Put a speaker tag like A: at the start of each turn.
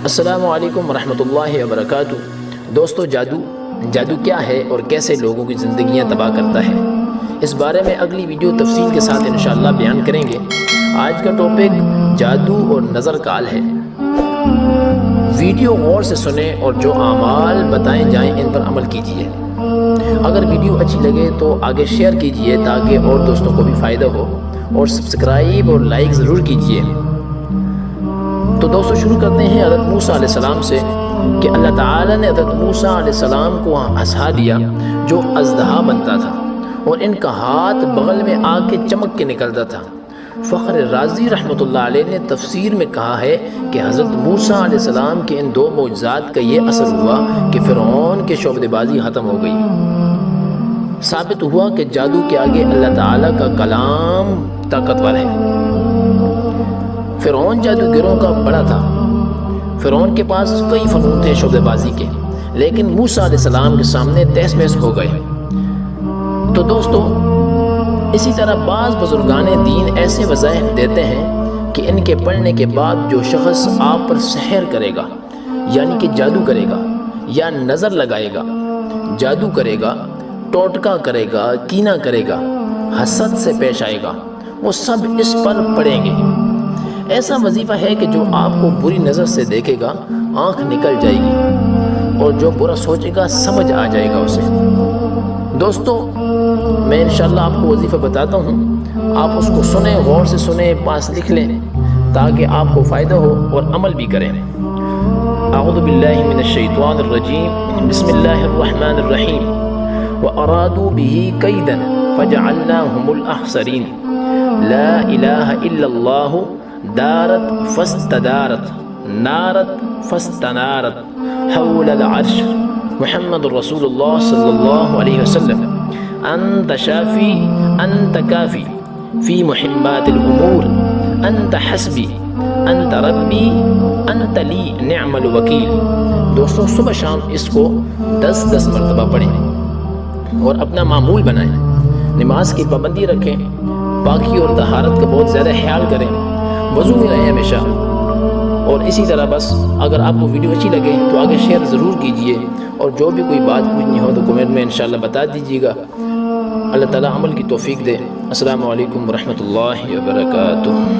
A: السلام علیکم ورحمۃ اللہ وبرکاتہ۔ دوستو، جادو کیا ہے اور کیسے لوگوں کی زندگیاں تباہ کرتا ہے، اس بارے میں اگلی ویڈیو تفصیل کے ساتھ انشاءاللہ بیان کریں گے۔ آج کا ٹاپک جادو اور نظر کال ہے۔ ویڈیو غور سے سنیں اور جو اعمال بتائیں جائیں ان پر عمل کیجیے۔ اگر ویڈیو اچھی لگے تو آگے شیئر کیجیے تاکہ اور دوستوں کو بھی فائدہ ہو، اور سبسکرائب اور لائک ضرور کیجیے۔ تو دوستو، شروع کرتے ہیں حضرت موسیٰ علیہ السلام سے کہ اللہ تعالیٰ نے حضرت موسیٰ علیہ السلام کو ہنسا دیا جو اژدہا بنتا تھا، اور ان کا ہاتھ بغل میں آگ کے چمک کے نکلتا تھا۔ فخر رازی رحمۃ اللہ علیہ نے تفسیر میں کہا ہے کہ حضرت موسیٰ علیہ السلام کے ان دو معجزات کا یہ اثر ہوا کہ فرعون کے شعبدے بازی ختم ہو گئی۔ ثابت ہوا کہ جادو کے آگے اللہ تعالیٰ کا کلام طاقتور ہے۔ فرعون جادوگروں کا بڑا تھا۔ فرعون کے پاس کئی فنون تھے شعبدے بازی کے، لیکن موسیٰ علیہ السلام کے سامنے تہس بہس ہو گئے۔ تو دوستو، اسی طرح بعض بزرگان دین ایسے وظائف دیتے ہیں کہ ان کے پڑھنے کے بعد جو شخص آپ پر سحر کرے گا، یعنی کہ جادو کرے گا یا نظر لگائے گا، جادو کرے گا، ٹوٹکا کرے گا، کینہ کرے گا، حسد سے پیش آئے گا، وہ سب اس پر پڑیں گے۔ ایسا وظیفہ ہے کہ جو آپ کو بری نظر سے دیکھے گا آنکھ نکل جائے گی، اور جو برا سوچے گا سمجھ آ جائے گا اسے۔ دوستو، میں انشاءاللہ آپ کو وظیفہ بتاتا ہوں، آپ اس کو سنیں، غور سے سنیں، پاس لکھ لیں تاکہ آپ کو فائدہ ہو اور عمل بھی کریں۔ اعوذ باللہ من الشیطان الرجیم، بسم اللہ الرحمن الرحیم۔ وَأَرَادُوا بِهِ كَيْدًا فَجَعَلْنَاهُمُ الْأَخْسَرِينَ لا الہ الا اللہ دارت فاستدارت نارت فاستنارت حول العرش محمد رسول اللہ صلی اللہ علیہ وسلم۔ انت شافی انت کافی فی محمات الامور، انت حسبی انت ربی انت لی نعم الوکیل۔ دوستوں، صبح شام اس کو 10 مرتبہ پڑھیں اور اپنا معمول بنائیں۔ نماز کی پابندی رکھیں، پاکی اور طہارت کا بہت زیادہ خیال کریں، وضو میں رہیں ہمیشہ۔ اور اسی طرح بس اگر آپ کو ویڈیو اچھی لگے تو آگے شیئر ضرور کیجئے، اور جو بھی کوئی بات پوچھنی ہو تو کمنٹ میں انشاءاللہ بتا دیجیے گا۔ اللہ تعالیٰ عمل کی توفیق دے۔ السلام علیکم ورحمۃ اللہ وبرکاتہ۔